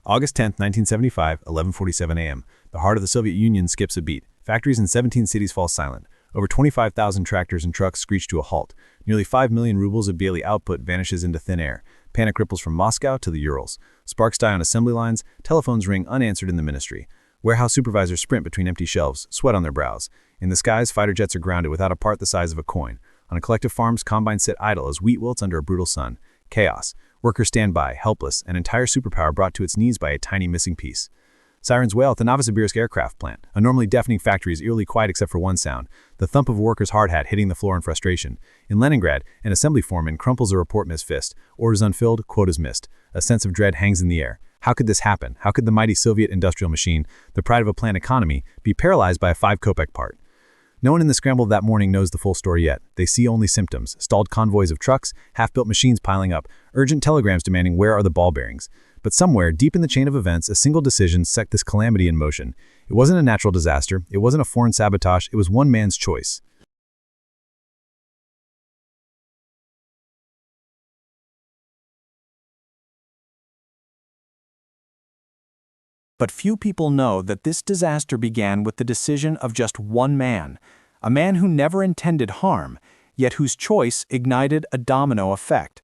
August 10, 1975, 11:47 a.m. The heart of the Soviet Union skips a beat. Factories in 17 cities fall silent. Over 25,000 tractors and trucks screech to a halt. Nearly 5 million rubles of daily output vanishes into thin air. Panic ripples from Moscow to the Urals. Sparks die on assembly lines. Telephones ring unanswered in the ministry. Warehouse supervisors sprint between empty shelves, sweat on their brows. In the skies, fighter jets are grounded without a part the size of a coin. On collective farms, combines sit idle as wheat wilts under a brutal sun. Chaos. Workers stand by, helpless, an entire superpower brought to its knees by a tiny missing piece. Sirens wail at the Novosibirsk aircraft plant. A normally deafening factory is eerily quiet except for one sound, the thump of a worker's hard hat hitting the floor in frustration. In Leningrad, an assembly foreman crumples a report missed fist. Orders unfilled, quotas missed. A sense of dread hangs in the air. How could this happen? How could the mighty Soviet industrial machine, the pride of a plant economy, be paralyzed by a 5-kopeck part? No one in the scramble of that morning knows the full story yet. They see only symptoms, stalled convoys of trucks, half-built machines piling up, urgent telegrams demanding where are the ball bearings. But somewhere, deep in the chain of events, a single decision set this calamity in motion. It wasn't a natural disaster, it wasn't a foreign sabotage, it was one man's choice. But few people know that this disaster began with the decision of just one man, a man who never intended harm, yet whose choice ignited a domino effect.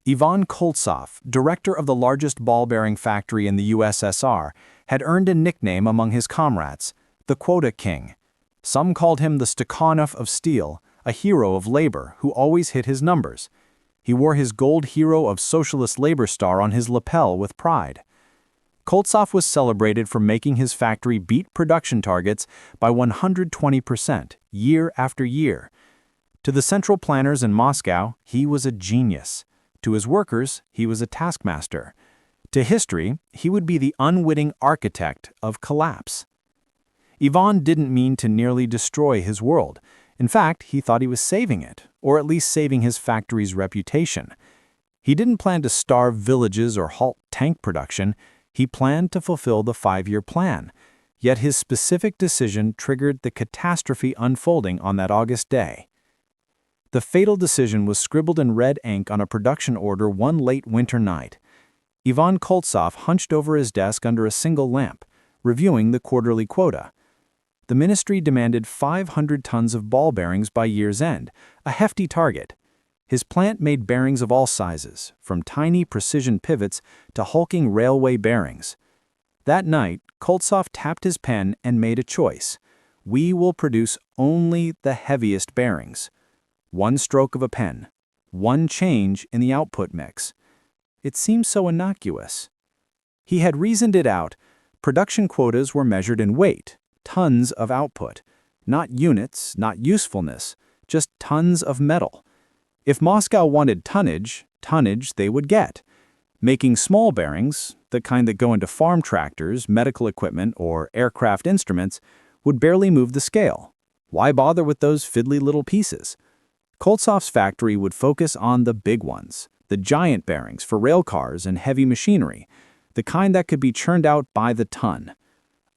Ivan Koltsov, director of the largest ball-bearing factory in the USSR, had earned a nickname among his comrades, the Quota King. Some called him the Stakhanov of steel, a hero of labor who always hit his numbers. He wore his gold Hero of Socialist Labor star on his lapel with pride. Koltsov was celebrated for making his factory beat production targets by 120% year after year. To the central planners in Moscow, he was a genius. To his workers, he was a taskmaster. To history, he would be the unwitting architect of collapse. Ivan didn't mean to nearly destroy his world. In fact, he thought he was saving it, or at least saving his factory's reputation. He didn't plan to starve villages or halt tank production. He planned to fulfill the 5-year plan, yet his specific decision triggered the catastrophe unfolding on that August day. The fatal decision was scribbled in red ink on a production order one late winter night. Ivan Koltsov hunched over his desk under a single lamp, reviewing the quarterly quota. The ministry demanded 500 tons of ball bearings by year's end, a hefty target. His plant made bearings of all sizes, from tiny precision pivots to hulking railway bearings. That night, Koltsov tapped his pen and made a choice. We will produce only the heaviest bearings. One stroke of a pen, one change in the output mix. It seems so innocuous. He had reasoned it out. Production quotas were measured in weight, tons of output. Not units, not usefulness, just tons of metal. If Moscow wanted tonnage they would get. Making small bearings, the kind that go into farm tractors, medical equipment, or aircraft instruments, would barely move the scale. Why bother with those fiddly little pieces? Koltsov's factory would focus on the big ones, the giant bearings for rail cars and heavy machinery, the kind that could be churned out by the ton.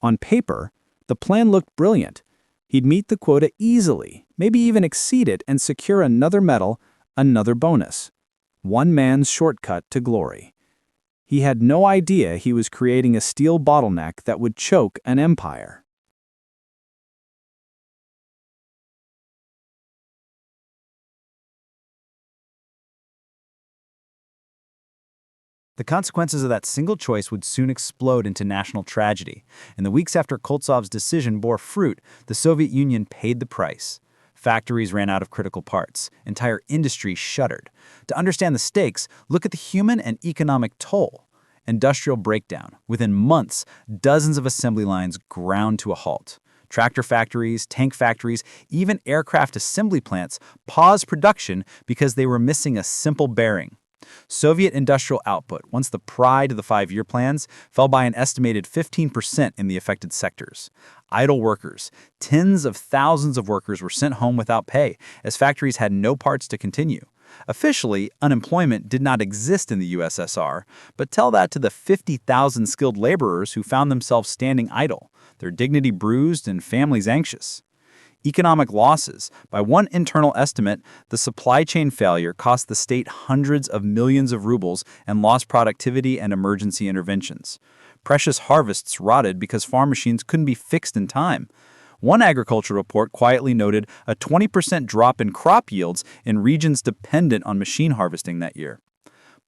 On paper, the plan looked brilliant. He'd meet the quota easily, maybe even exceed it and secure another medal, another bonus. One man's shortcut to glory. He had no idea he was creating a steel bottleneck that would choke an empire. The consequences of that single choice would soon explode into national tragedy. In the weeks after Koltsov's decision bore fruit, the Soviet Union paid the price. Factories ran out of critical parts. Entire industries shuttered. To understand the stakes, look at the human and economic toll. Industrial breakdown. Within months, dozens of assembly lines ground to a halt. Tractor factories, tank factories, even aircraft assembly plants paused production because they were missing a simple bearing. Soviet industrial output, once the pride of the 5-year plans, fell by an estimated 15% in the affected sectors. Idle workers, tens of thousands of workers were sent home without pay, as factories had no parts to continue. Officially, unemployment did not exist in the USSR, but tell that to the 50,000 skilled laborers who found themselves standing idle, their dignity bruised and families anxious. Economic losses. By one internal estimate, the supply chain failure cost the state hundreds of millions of rubles and lost productivity and emergency interventions. Precious harvests rotted because farm machines couldn't be fixed in time. One agriculture report quietly noted a 20% drop in crop yields in regions dependent on machine harvesting that year.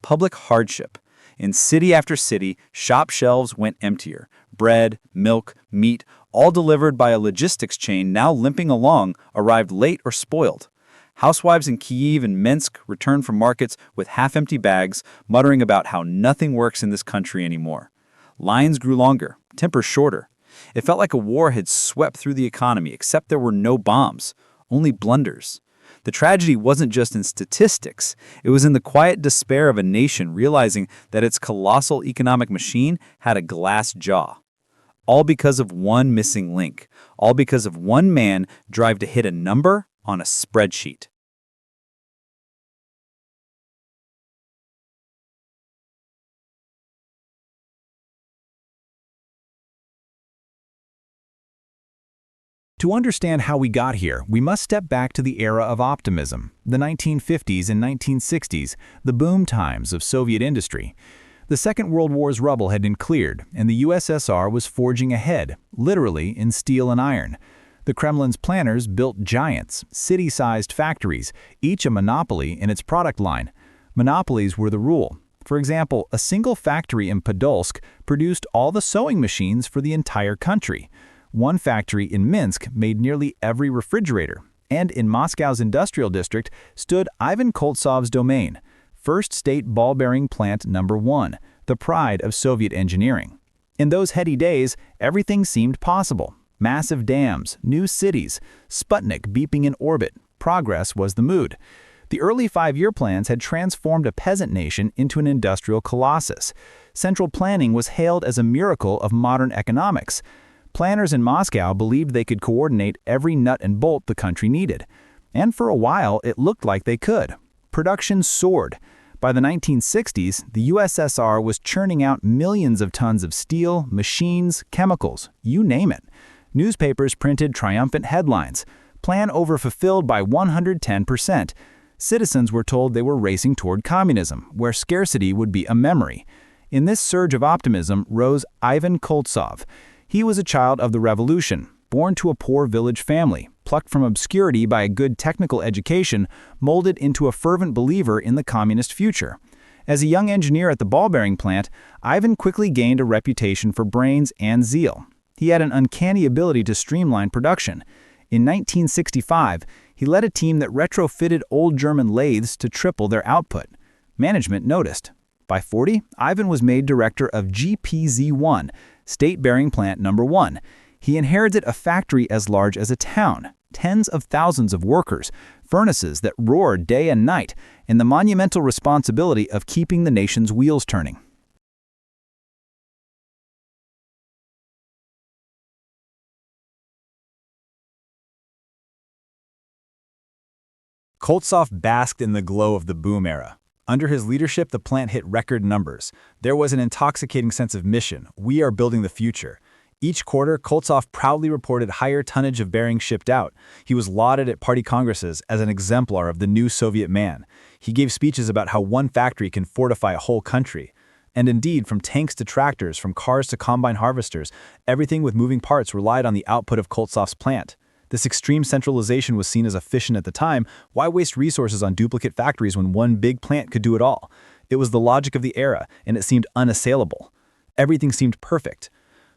Public hardship. In city after city, shop shelves went emptier. Bread, milk, meat, all delivered by a logistics chain now limping along, arrived late or spoiled. Housewives in Kyiv and Minsk returned from markets with half-empty bags, muttering about how nothing works in this country anymore. Lines grew longer, tempers shorter. It felt like a war had swept through the economy, except there were no bombs, only blunders. The tragedy wasn't just in statistics. It was in the quiet despair of a nation realizing that its colossal economic machine had a glass jaw. All because of one missing link. All because of one man drive to hit a number on a spreadsheet. To understand how we got here, we must step back to the era of optimism, the 1950s and 1960s, the boom times of Soviet industry. The Second World War's rubble had been cleared, and the USSR was forging ahead, literally in steel and iron. The Kremlin's planners built giants, city-sized factories, each a monopoly in its product line. Monopolies were the rule. For example, a single factory in Podolsk produced all the sewing machines for the entire country. One factory in Minsk made nearly every refrigerator, and in Moscow's industrial district stood Ivan Koltsov's domain, First State Ball Bearing Plant Number 1, the pride of Soviet engineering. In those heady days, everything seemed possible. Massive dams, new cities, Sputnik beeping in orbit. Progress was the mood. The early five-year plans had transformed a peasant nation into an industrial colossus. Central planning was hailed as a miracle of modern economics. Planners in Moscow believed they could coordinate every nut and bolt the country needed. And for a while, it looked like they could. Production soared. By the 1960s, the USSR was churning out millions of tons of steel, machines, chemicals, you name it. Newspapers printed triumphant headlines. Plan overfulfilled by 110%. Citizens were told they were racing toward communism, where scarcity would be a memory. In this surge of optimism rose Ivan Koltsov. He was a child of the revolution, born to a poor village family, plucked from obscurity by a good technical education, molded into a fervent believer in the communist future. As a young engineer at the ball-bearing plant, Ivan quickly gained a reputation for brains and zeal. He had an uncanny ability to streamline production. In 1965, he led a team that retrofitted old German lathes to triple their output. Management noticed. By 40, Ivan was made director of GPZ-1, State Bearing Plant Number 1. He inherited a factory as large as a town, tens of thousands of workers, furnaces that roared day and night, and the monumental responsibility of keeping the nation's wheels turning. Koltsov basked in the glow of the boom era. Under his leadership, the plant hit record numbers. There was an intoxicating sense of mission. We are building the future. Each quarter, Koltsov proudly reported higher tonnage of bearings shipped out. He was lauded at party congresses as an exemplar of the new Soviet man. He gave speeches about how one factory can fortify a whole country. And indeed, from tanks to tractors, from cars to combine harvesters, everything with moving parts relied on the output of Koltsov's plant. This extreme centralization was seen as efficient at the time. Why waste resources on duplicate factories when one big plant could do it all? It was the logic of the era, and it seemed unassailable. Everything seemed perfect.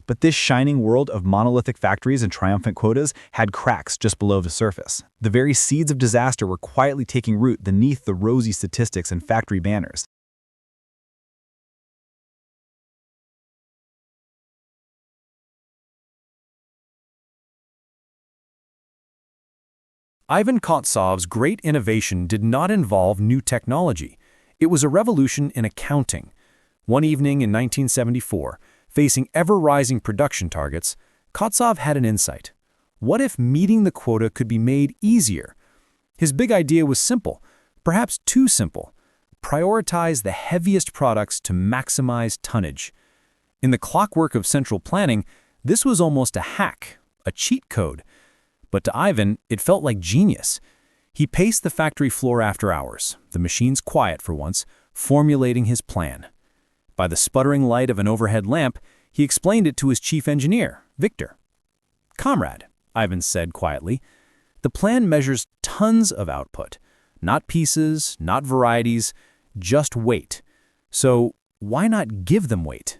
But this shining world of monolithic factories and triumphant quotas had cracks just below the surface. The very seeds of disaster were quietly taking root beneath the rosy statistics and factory banners. Ivan Koltsov's great innovation did not involve new technology. It was a revolution in accounting. One evening in 1974, facing ever-rising production targets, Koltsov had an insight. What if meeting the quota could be made easier? His big idea was simple, perhaps too simple. Prioritize the heaviest products to maximize tonnage. In the clockwork of central planning, this was almost a hack, a cheat code. But to Ivan, it felt like genius. He paced the factory floor after hours, the machines quiet for once, formulating his plan. By the sputtering light of an overhead lamp, he explained it to his chief engineer, Victor. "Comrade," Ivan said quietly, "the plan measures tons of output. Not pieces, not varieties, just weight. So why not give them weight?"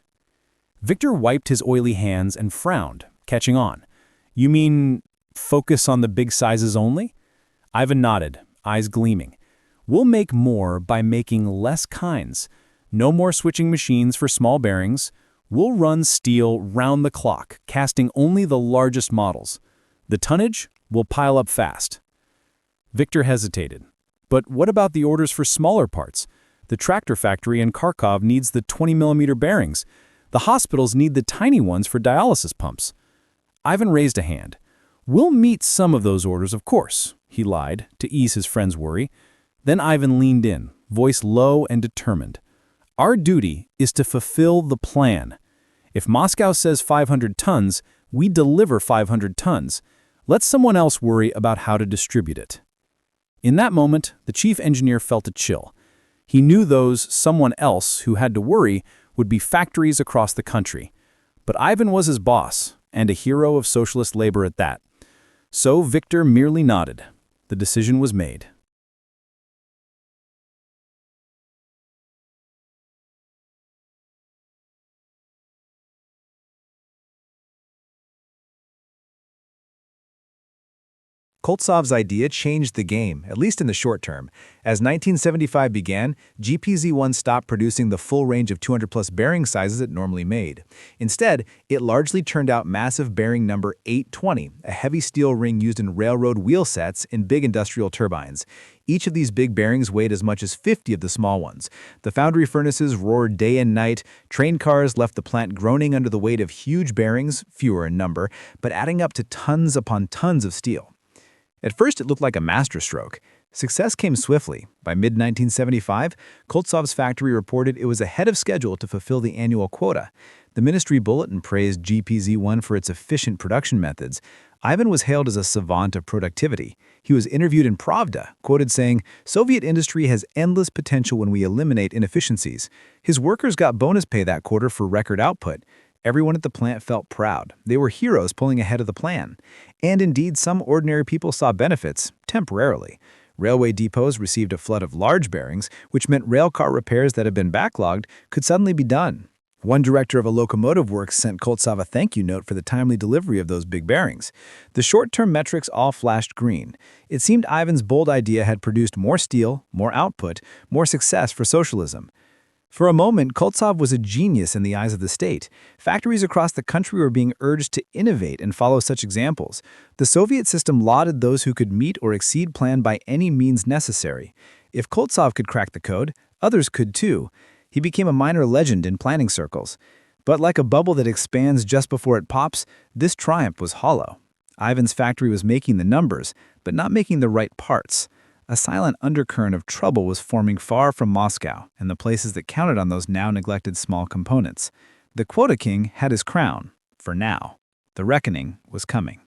Victor wiped his oily hands and frowned, catching on. "You mean focus on the big sizes only?" Ivan nodded, eyes gleaming. "We'll make more by making less kinds. No more switching machines for small bearings. We'll run steel round the clock, casting only the largest models. The tonnage will pile up fast." Victor hesitated. "But what about the orders for smaller parts? The tractor factory in Kharkov needs the 20-millimeter bearings. The hospitals need the tiny ones for dialysis pumps." Ivan raised a hand. "We'll meet some of those orders, of course," he lied, to ease his friend's worry. Then Ivan leaned in, voice low and determined. "Our duty is to fulfill the plan. If Moscow says 500 tons, we deliver 500 tons. Let someone else worry about how to distribute it." In that moment, the chief engineer felt a chill. He knew those someone else who had to worry would be factories across the country. But Ivan was his boss, and a hero of socialist labor at that. So Victor merely nodded. The decision was made. Koltsov's idea changed the game, at least in the short term. As 1975 began, GPZ-1 stopped producing the full range of 200-plus bearing sizes it normally made. Instead, it largely turned out massive bearing number 820, a heavy steel ring used in railroad wheel sets in big industrial turbines. Each of these big bearings weighed as much as 50 of the small ones. The foundry furnaces roared day and night. Train cars left the plant groaning under the weight of huge bearings, fewer in number, but adding up to tons upon tons of steel. At first, it looked like a masterstroke. Success came swiftly. By mid-1975, Koltsov's factory reported it was ahead of schedule to fulfill the annual quota. The ministry bulletin praised GPZ-1 for its efficient production methods. Ivan was hailed as a savant of productivity. He was interviewed in Pravda, quoted saying, "Soviet industry has endless potential when we eliminate inefficiencies." His workers got bonus pay that quarter for record output. Everyone at the plant felt proud. They were heroes pulling ahead of the plan. And indeed, some ordinary people saw benefits, temporarily. Railway depots received a flood of large bearings, which meant railcar repairs that had been backlogged could suddenly be done. One director of a locomotive works sent Koltsov a thank-you note for the timely delivery of those big bearings. The short-term metrics all flashed green. It seemed Ivan's bold idea had produced more steel, more output, more success for socialism. For a moment, Koltsov was a genius in the eyes of the state. Factories across the country were being urged to innovate and follow such examples. The Soviet system lauded those who could meet or exceed plan by any means necessary. If Koltsov could crack the code, others could too. He became a minor legend in planning circles. But like a bubble that expands just before it pops, this triumph was hollow. Ivan's factory was making the numbers, but not making the right parts. A silent undercurrent of trouble was forming far from Moscow and the places that counted on those now neglected small components. The quota king had his crown, for now. The reckoning was coming.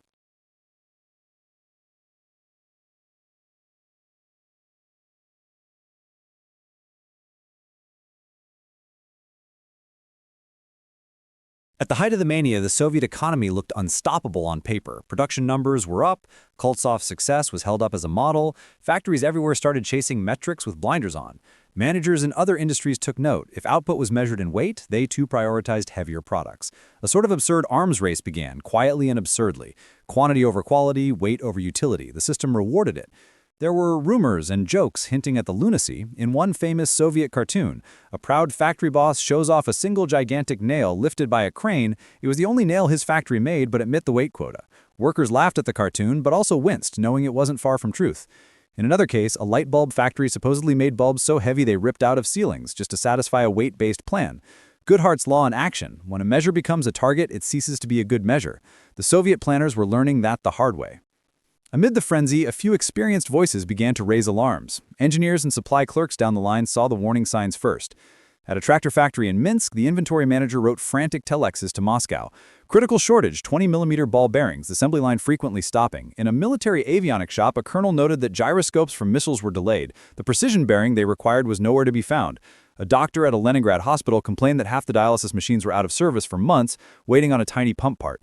At the height of the mania, the Soviet economy looked unstoppable on paper. Production numbers were up, Koltsov's success was held up as a model, factories everywhere started chasing metrics with blinders on. Managers in other industries took note. If output was measured in weight, they too prioritized heavier products. A sort of absurd arms race began, quietly and absurdly. Quantity over quality, weight over utility. The system rewarded it. There were rumors and jokes hinting at the lunacy. In one famous Soviet cartoon, a proud factory boss shows off a single gigantic nail lifted by a crane. It was the only nail his factory made, but it met the weight quota. Workers laughed at the cartoon, but also winced, knowing it wasn't far from truth. In another case, a light bulb factory supposedly made bulbs so heavy they ripped out of ceilings just to satisfy a weight-based plan. Goodhart's law in action. When a measure becomes a target, it ceases to be a good measure. The Soviet planners were learning that the hard way. Amid the frenzy, a few experienced voices began to raise alarms. Engineers and supply clerks down the line saw the warning signs first. At a tractor factory in Minsk, the inventory manager wrote frantic telexes to Moscow. Critical shortage, 20mm ball bearings, assembly line frequently stopping. In a military avionics shop, a colonel noted that gyroscopes from missiles were delayed. The precision bearing they required was nowhere to be found. A doctor at a Leningrad hospital complained that half the dialysis machines were out of service for months, waiting on a tiny pump part.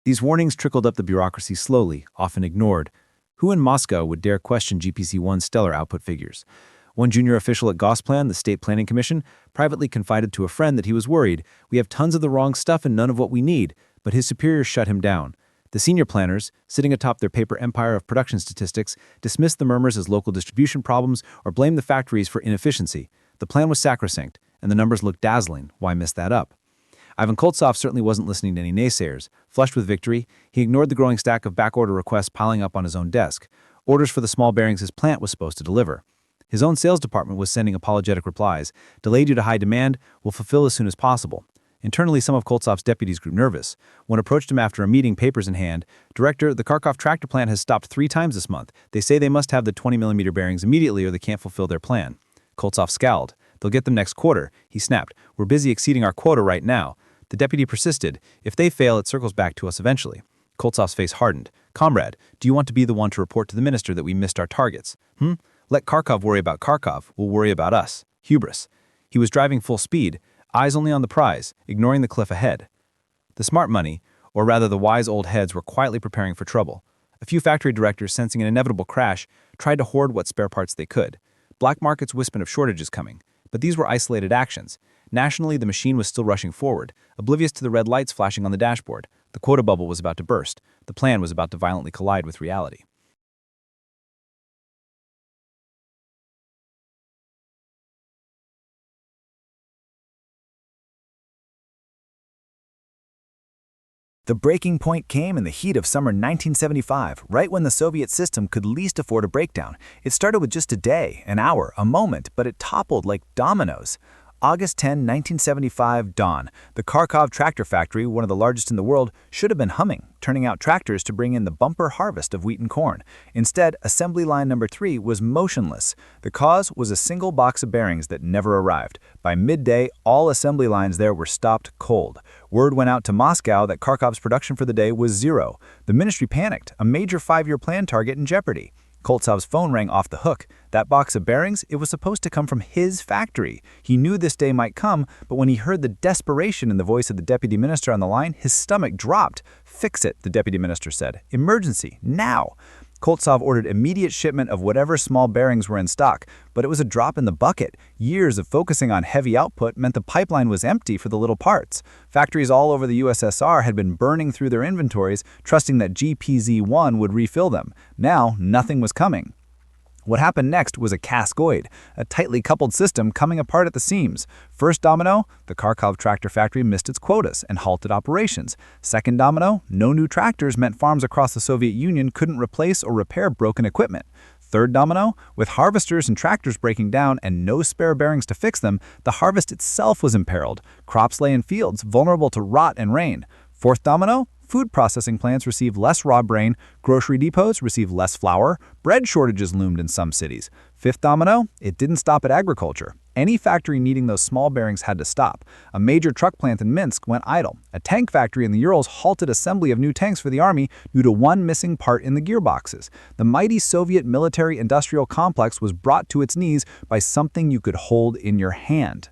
These warnings trickled up the bureaucracy slowly, often ignored. Who in Moscow would dare question GPC-1's stellar output figures? One junior official at Gosplan, the State Planning Commission, privately confided to a friend that he was worried, "We have tons of the wrong stuff and none of what we need," but his superiors shut him down. The senior planners, sitting atop their paper empire of production statistics, dismissed the murmurs as local distribution problems or blamed the factories for inefficiency. The plan was sacrosanct, and the numbers looked dazzling. Why mess that up? Ivan Koltsov certainly wasn't listening to any naysayers. Flushed with victory, he ignored the growing stack of backorder requests piling up on his own desk, orders for the small bearings his plant was supposed to deliver. His own sales department was sending apologetic replies. "Delayed due to high demand, will fulfill as soon as possible." Internally, some of Koltsov's deputies grew nervous. One approached him after a meeting, papers in hand. "Director, the Kharkov tractor plant has stopped 3 times this month. They say they must have the 20mm bearings immediately or they can't fulfill their plan." Koltsov scowled. "They'll get them next quarter," he snapped. "We're busy exceeding our quota right now." The deputy persisted. "If they fail, it circles back to us eventually." Koltsov's face hardened. "Comrade, do you want to be the one to report to the minister that we missed our targets? Let Kharkov worry about Kharkov. We'll worry about us." Hubris. He was driving full speed, eyes only on the prize, ignoring the cliff ahead. The smart money, or rather the wise old heads, were quietly preparing for trouble. A few factory directors, sensing an inevitable crash, tried to hoard what spare parts they could. Black markets whispered of shortages coming, but these were isolated actions. Nationally, the machine was still rushing forward, oblivious to the red lights flashing on the dashboard. The quota bubble was about to burst. The plan was about to violently collide with reality. The breaking point came in the heat of summer 1975, right when the Soviet system could least afford a breakdown. It started with just a day, an hour, a moment, but it toppled like dominoes. August 10, 1975, dawn. The Kharkov tractor factory, one of the largest in the world, should have been humming, turning out tractors to bring in the bumper harvest of wheat and corn. Instead, assembly line number 3 was motionless. The cause was a single box of bearings that never arrived. By midday, all assembly lines there were stopped cold. Word went out to Moscow that Kharkov's production for the day was 0. The ministry panicked, a major 5-year plan target in jeopardy. Koltsov's phone rang off the hook. That box of bearings, it was supposed to come from his factory. He knew this day might come, but when he heard the desperation in the voice of the deputy minister on the line, his stomach dropped. "Fix it," the deputy minister said. "Emergency, now." Koltsov ordered immediate shipment of whatever small bearings were in stock, but it was a drop in the bucket. Years of focusing on heavy output meant the pipeline was empty for the little parts. Factories all over the USSR had been burning through their inventories, trusting that GPZ-1 would refill them. Now, nothing was coming. What happened next was a cascade, a tightly coupled system coming apart at the seams. First domino, the Kharkov tractor factory missed its quotas and halted operations. Second domino, no new tractors meant farms across the Soviet Union couldn't replace or repair broken equipment. Third domino, with harvesters and tractors breaking down and no spare bearings to fix them, the harvest itself was imperiled. Crops lay in fields, vulnerable to rot and rain. Fourth domino, food processing plants received less raw grain, grocery depots received less flour, bread shortages loomed in some cities. Fifth domino, it didn't stop at agriculture. Any factory needing those small bearings had to stop. A major truck plant in Minsk went idle. A tank factory in the Urals halted assembly of new tanks for the army due to one missing part in the gearboxes. The mighty Soviet military-industrial complex was brought to its knees by something you could hold in your hand.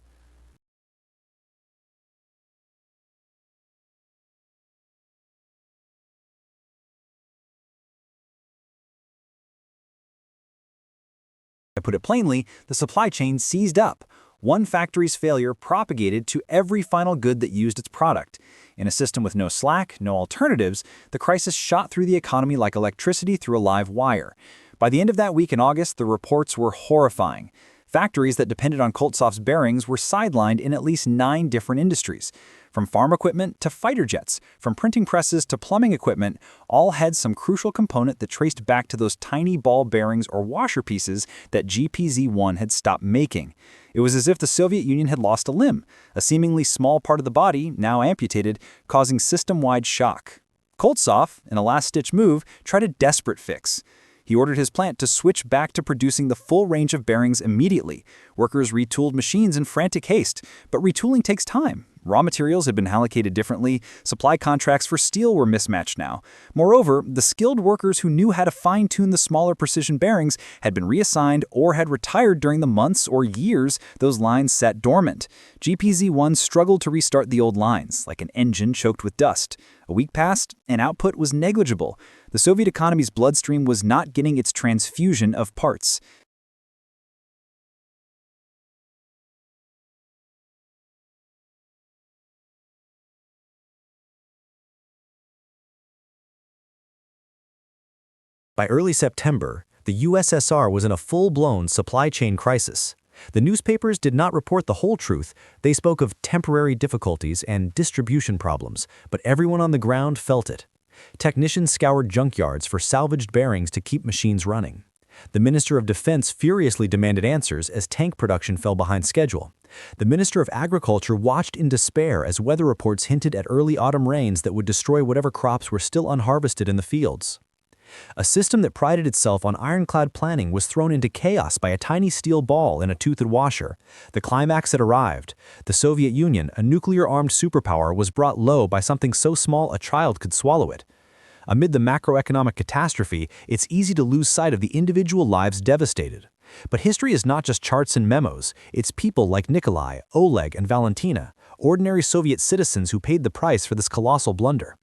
To put it plainly, the supply chain seized up. One factory's failure propagated to every final good that used its product. In a system with no slack, no alternatives, the crisis shot through the economy like electricity through a live wire. By the end of that week in August, the reports were horrifying. Factories that depended on Koltsov's bearings were sidelined in at least 9 different industries. From farm equipment to fighter jets, from printing presses to plumbing equipment, all had some crucial component that traced back to those tiny ball bearings or washer pieces that GPZ-1 had stopped making. It was as if the Soviet Union had lost a limb, a seemingly small part of the body, now amputated, causing system-wide shock. Koltsov, in a last-ditch move, tried a desperate fix. He ordered his plant to switch back to producing the full range of bearings immediately. Workers retooled machines in frantic haste, but retooling takes time. Raw materials had been allocated differently, supply contracts for steel were mismatched now. Moreover, the skilled workers who knew how to fine-tune the smaller precision bearings had been reassigned or had retired during the months or years those lines sat dormant. GPZ-1 struggled to restart the old lines, like an engine choked with dust. A week passed, and output was negligible. The Soviet economy's bloodstream was not getting its transfusion of parts. By early September, the USSR was in a full-blown supply chain crisis. The newspapers did not report the whole truth. They spoke of temporary difficulties and distribution problems, but everyone on the ground felt it. Technicians scoured junkyards for salvaged bearings to keep machines running. The Minister of Defense furiously demanded answers as tank production fell behind schedule. The Minister of Agriculture watched in despair as weather reports hinted at early autumn rains that would destroy whatever crops were still unharvested in the fields. A system that prided itself on ironclad planning was thrown into chaos by a tiny steel ball in a toothed washer. The climax had arrived. The Soviet Union, a nuclear-armed superpower, was brought low by something so small a child could swallow it. Amid the macroeconomic catastrophe, it's easy to lose sight of the individual lives devastated. But history is not just charts and memos. It's people like Nikolai, Oleg, and Valentina, ordinary Soviet citizens who paid the price for this colossal blunder.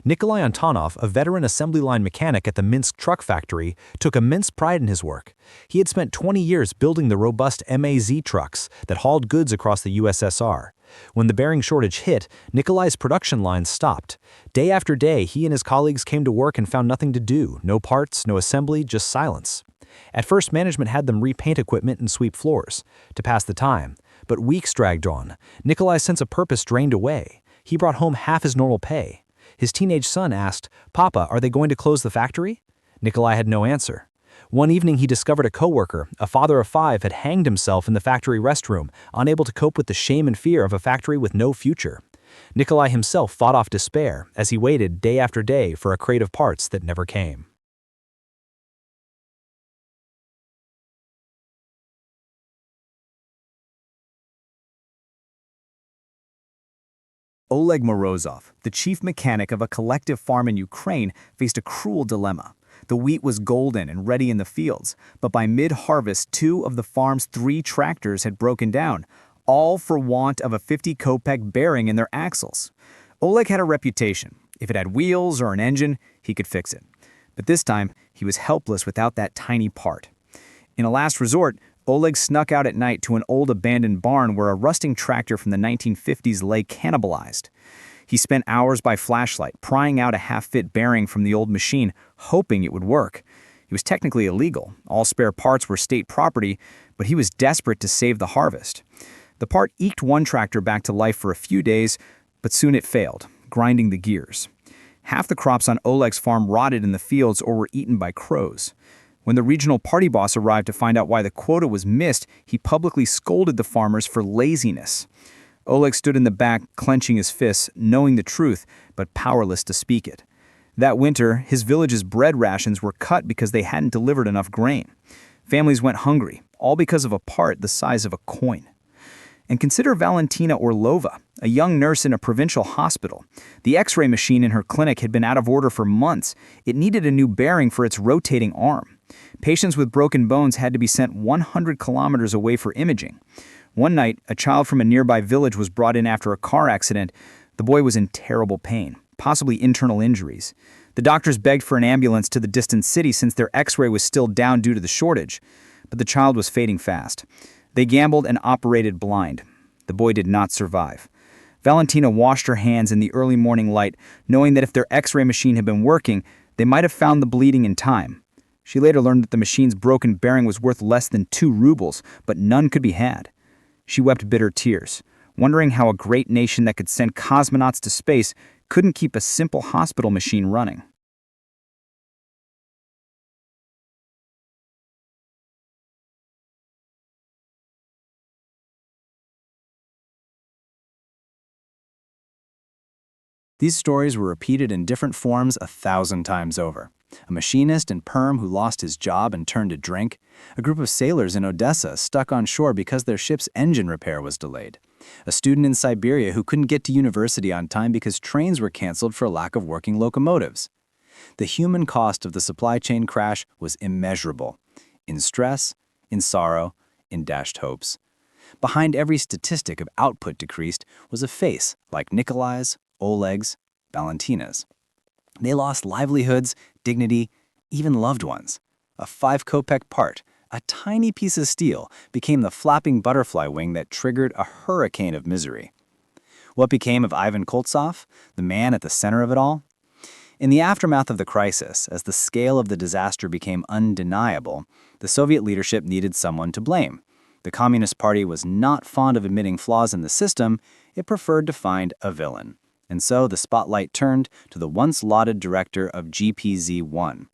Nikolai Antonov, a veteran assembly line mechanic at the Minsk truck factory, took immense pride in his work. He had spent 20 years building the robust MAZ trucks that hauled goods across the USSR. When the bearing shortage hit, Nikolai's production lines stopped. Day after day, he and his colleagues came to work and found nothing to do. No parts, no assembly, just silence. At first, management had them repaint equipment and sweep floors to pass the time. But weeks dragged on. Nikolai's sense of purpose drained away. He brought home half his normal pay. His teenage son asked, "Papa, are they going to close the factory?" Nikolai had no answer. One evening he discovered a coworker, a father of 5, had hanged himself in the factory restroom, unable to cope with the shame and fear of a factory with no future. Nikolai himself fought off despair as he waited day after day for a crate of parts that never came. Oleg Morozov, the chief mechanic of a collective farm in Ukraine, faced a cruel dilemma. The wheat was golden and ready in the fields, but by mid-harvest, 2 of the farm's 3 tractors had broken down, all for want of a 50 kopeck bearing in their axles. Oleg had a reputation. If it had wheels or an engine, he could fix it. But this time, he was helpless without that tiny part. In a last resort, Oleg snuck out at night to an old abandoned barn where a rusting tractor from the 1950s lay cannibalized. He spent hours by flashlight, prying out a half-fit bearing from the old machine, hoping it would work. It was technically illegal. All spare parts were state property, but he was desperate to save the harvest. The part eked one tractor back to life for a few days, but soon it failed, grinding the gears. Half the crops on Oleg's farm rotted in the fields or were eaten by crows. When the regional party boss arrived to find out why the quota was missed, he publicly scolded the farmers for laziness. Oleg stood in the back, clenching his fists, knowing the truth, but powerless to speak it. That winter, his village's bread rations were cut because they hadn't delivered enough grain. Families went hungry, all because of a part the size of a coin. And consider Valentina Orlova, a young nurse in a provincial hospital. The X-ray machine in her clinic had been out of order for months. It needed a new bearing for its rotating arm. Patients with broken bones had to be sent 100 kilometers away for imaging. One night, a child from a nearby village was brought in after a car accident. The boy was in terrible pain, possibly internal injuries. The doctors begged for an ambulance to the distant city since their X-ray was still down due to the shortage. But the child was fading fast. They gambled and operated blind. The boy did not survive. Valentina washed her hands in the early morning light, knowing that if their X-ray machine had been working, they might have found the bleeding in time. She later learned that the machine's broken bearing was worth less than 2 rubles, but none could be had. She wept bitter tears. wondering how a great nation that could send cosmonauts to space couldn't keep a simple hospital machine running. These stories were repeated in different forms 1,000 times over. A machinist in Perm who lost his job and turned to drink. A group of sailors in Odessa stuck on shore because their ship's engine repair was delayed. A student in Siberia who couldn't get to university on time because trains were canceled for lack of working locomotives. The human cost of the supply chain crash was immeasurable. In stress, in sorrow, in dashed hopes. Behind every statistic of output decreased was a face like Nikolai's, Oleg's, Valentina's. They lost livelihoods, dignity, even loved ones. A 5-kopeck part, a tiny piece of steel, became the flapping butterfly wing that triggered a hurricane of misery. What became of Ivan Koltsov, the man at the center of it all? In the aftermath of the crisis, as the scale of the disaster became undeniable, the Soviet leadership needed someone to blame. The Communist Party was not fond of admitting flaws in the system. It preferred to find a villain. And so the spotlight turned to the once lauded director of GPZ-1.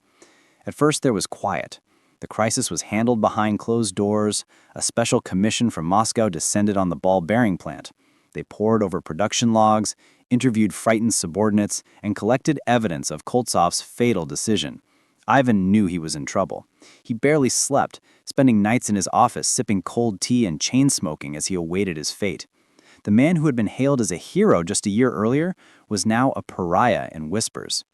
At first there was quiet. The crisis was handled behind closed doors. A special commission from Moscow descended on the ball bearing plant. They pored over production logs, interviewed frightened subordinates, and collected evidence of Koltsov's fatal decision. Ivan knew he was in trouble. He barely slept, spending nights in his office sipping cold tea and chain-smoking as he awaited his fate. The man who had been hailed as a hero just a year earlier was now a pariah in whispers.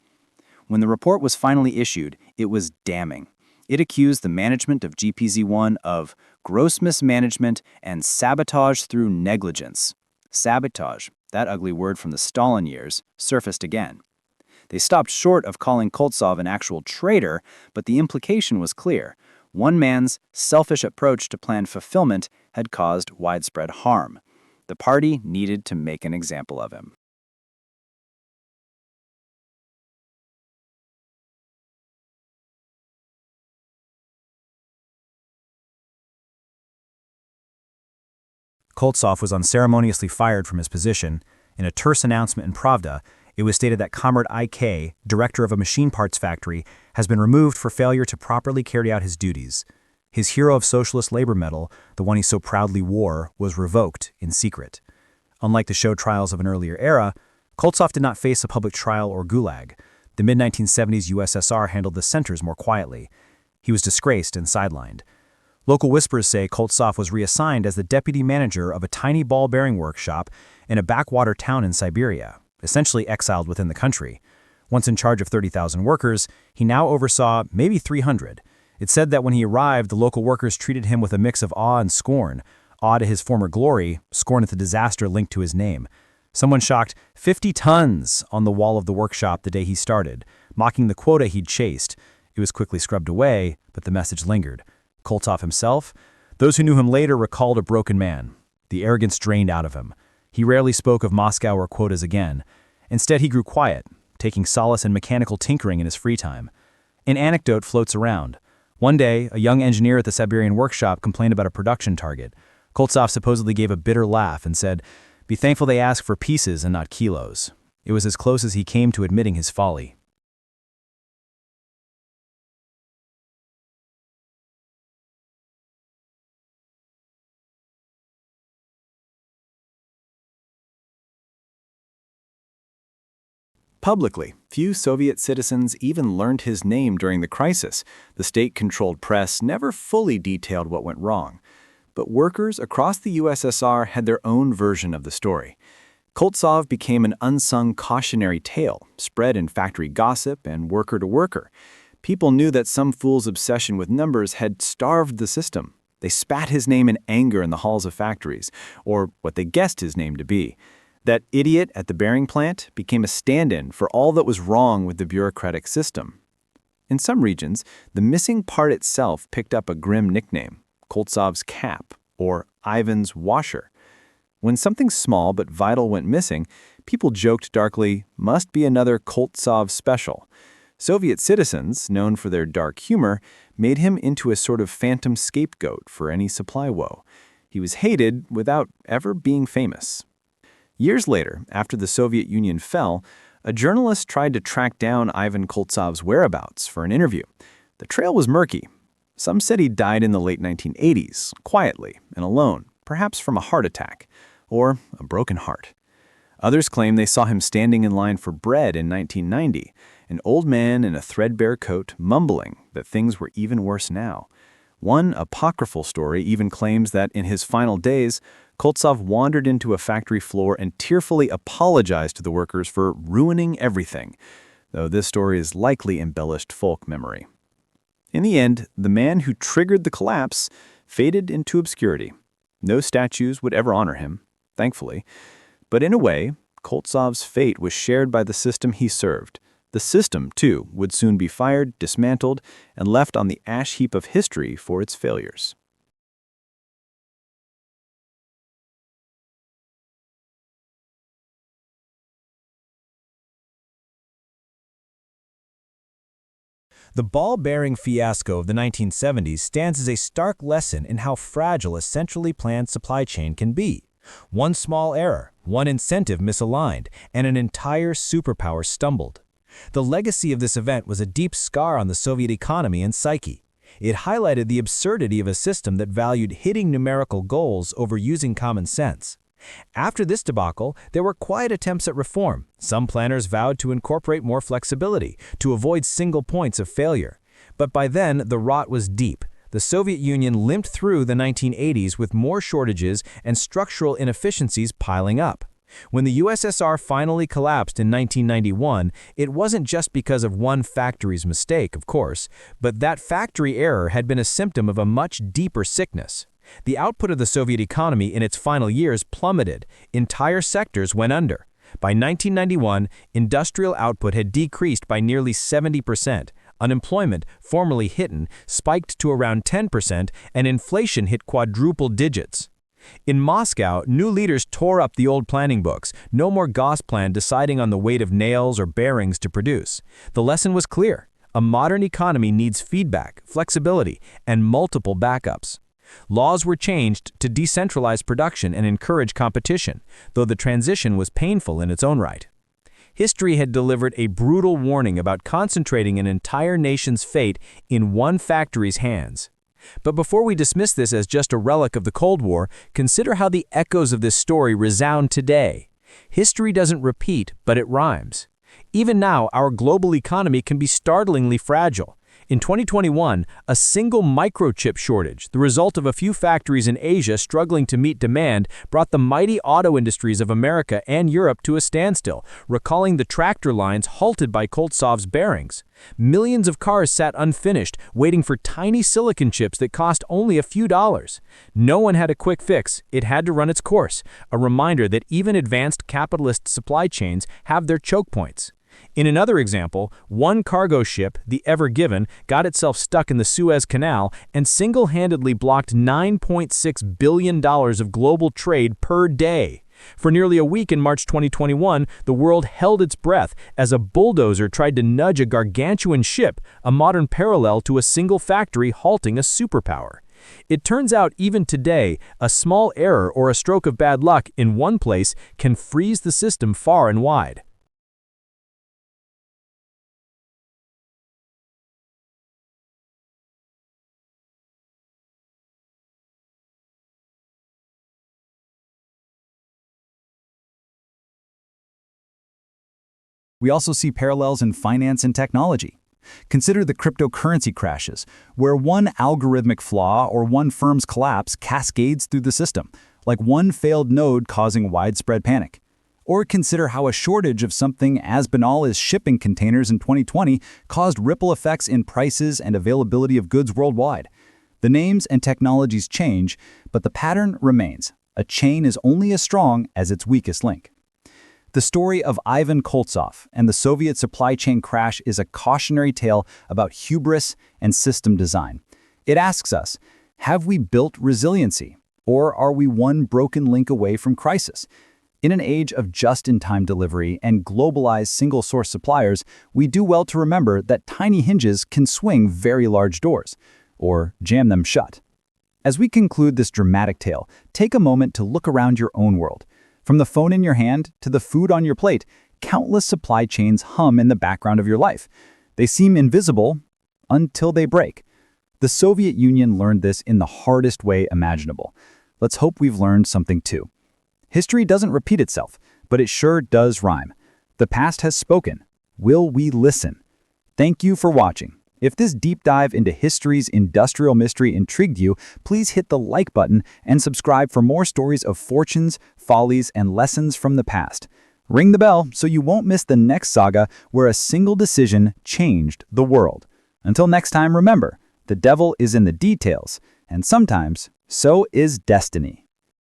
When the report was finally issued, it was damning. It accused the management of GPZ-1 of gross mismanagement and sabotage through negligence. Sabotage, that ugly word from the Stalin years, surfaced again. They stopped short of calling Koltsov an actual traitor, but the implication was clear. One man's selfish approach to planned fulfillment had caused widespread harm. The party needed to make an example of him. Koltsov was unceremoniously fired from his position. In a terse announcement in Pravda, it was stated that Comrade I.K., director of a machine parts factory, has been removed for failure to properly carry out his duties. His Hero of Socialist Labor Medal, the one he so proudly wore, was revoked in secret. Unlike the show trials of an earlier era, Koltsov did not face a public trial or gulag. The mid-1970s USSR handled the centers more quietly. He was disgraced and sidelined. Local whispers say Koltsov was reassigned as the deputy manager of a tiny ball bearing workshop in a backwater town in Siberia, essentially exiled within the country. Once in charge of 30,000 workers, he now oversaw maybe 300. It's said that when he arrived, the local workers treated him with a mix of awe and scorn. Awe to his former glory, scorn at the disaster linked to his name. Someone shocked 50 tons on the wall of the workshop the day he started, mocking the quota he'd chased. It was quickly scrubbed away, but the message lingered. Koltsov himself? Those who knew him later recalled a broken man. The arrogance drained out of him. He rarely spoke of Moscow or quotas again. Instead, he grew quiet, taking solace in mechanical tinkering in his free time. An anecdote floats around. One day, a young engineer at the Siberian workshop complained about a production target. Koltsov supposedly gave a bitter laugh and said, "Be thankful they ask for pieces and not kilos." It was as close as he came to admitting his folly. Publicly, few Soviet citizens even learned his name during the crisis. The state-controlled press never fully detailed what went wrong. But workers across the USSR had their own version of the story. Koltsov became an unsung cautionary tale, spread in factory gossip and worker to worker. People knew that some fool's obsession with numbers had starved the system. They spat his name in anger in the halls of factories, or what they guessed his name to be. That idiot at the bearing plant became a stand-in for all that was wrong with the bureaucratic system. In some regions, the missing part itself picked up a grim nickname, Koltsov's cap, or Ivan's washer. When something small but vital went missing, people joked darkly, "Must be another Koltsov special." Soviet citizens, known for their dark humor, made him into a sort of phantom scapegoat for any supply woe. He was hated without ever being famous. Years later, after the Soviet Union fell, a journalist tried to track down Ivan Koltsov's whereabouts for an interview. The trail was murky. Some said he died in the late 1980s, quietly and alone, perhaps from a heart attack or a broken heart. Others claim they saw him standing in line for bread in 1990, an old man in a threadbare coat mumbling that things were even worse now. One apocryphal story even claims that in his final days, Koltsov wandered into a factory floor and tearfully apologized to the workers for ruining everything, though this story is likely embellished folk memory. In the end, the man who triggered the collapse faded into obscurity. No statues would ever honor him, thankfully. But in a way, Koltsov's fate was shared by the system he served. The system, too, would soon be fired, dismantled, and left on the ash heap of history for its failures. The ball-bearing fiasco of the 1970s stands as a stark lesson in how fragile a centrally planned supply chain can be. One small error, one incentive misaligned, and an entire superpower stumbled. The legacy of this event was a deep scar on the Soviet economy and psyche. It highlighted the absurdity of a system that valued hitting numerical goals over using common sense. After this debacle, there were quiet attempts at reform. Some planners vowed to incorporate more flexibility, to avoid single points of failure. But by then, the rot was deep. The Soviet Union limped through the 1980s with more shortages and structural inefficiencies piling up. When the USSR finally collapsed in 1991, it wasn't just because of one factory's mistake, of course, but that factory error had been a symptom of a much deeper sickness. The output of the Soviet economy in its final years plummeted. Entire sectors went under. By 1991, industrial output had decreased by nearly 70%. Unemployment, formerly hidden, spiked to around 10%, and inflation hit quadruple digits. In Moscow, new leaders tore up the old planning books. No more Gosplan deciding on the weight of nails or bearings to produce. The lesson was clear. A modern economy needs feedback, flexibility, and multiple backups. Laws were changed to decentralize production and encourage competition, though the transition was painful in its own right. History had delivered a brutal warning about concentrating an entire nation's fate in one factory's hands. But before we dismiss this as just a relic of the Cold War, consider how the echoes of this story resound today. History doesn't repeat, but it rhymes. Even now, our global economy can be startlingly fragile. In 2021, a single microchip shortage, the result of a few factories in Asia struggling to meet demand, brought the mighty auto industries of America and Europe to a standstill, recalling the tractor lines halted by Koltsov's bearings. Millions of cars sat unfinished, waiting for tiny silicon chips that cost only a few dollars. No one had a quick fix. It had to run its course, a reminder that even advanced capitalist supply chains have their choke points. In another example, one cargo ship, the Ever Given, got itself stuck in the Suez Canal and single-handedly blocked $9.6 billion of global trade per day. For nearly a week in March 2021, the world held its breath as a bulldozer tried to nudge a gargantuan ship, a modern parallel to a single factory halting a superpower. It turns out even today, a small error or a stroke of bad luck in one place can freeze the system far and wide. We also see parallels in finance and technology. Consider the cryptocurrency crashes, where one algorithmic flaw or one firm's collapse cascades through the system, like one failed node causing widespread panic. Or consider how a shortage of something as banal as shipping containers in 2020 caused ripple effects in prices and availability of goods worldwide. The names and technologies change, but the pattern remains. A chain is only as strong as its weakest link. The story of Ivan Koltsov and the Soviet supply chain crash is a cautionary tale about hubris and system design. It asks us, have we built resiliency, or are we one broken link away from crisis? In an age of just-in-time delivery and globalized single-source suppliers, we do well to remember that tiny hinges can swing very large doors, or jam them shut. As we conclude this dramatic tale, take a moment to look around your own world. From the phone in your hand to the food on your plate, countless supply chains hum in the background of your life. They seem invisible until they break. The Soviet Union learned this in the hardest way imaginable. Let's hope we've learned something too. History doesn't repeat itself, but it sure does rhyme. The past has spoken. Will we listen? Thank you for watching. If this deep dive into history's industrial mystery intrigued you, please hit the like button and subscribe for more stories of fortunes, follies, and lessons from the past. Ring the bell so you won't miss the next saga where a single decision changed the world. Until next time, remember, the devil is in the details, and sometimes so is destiny.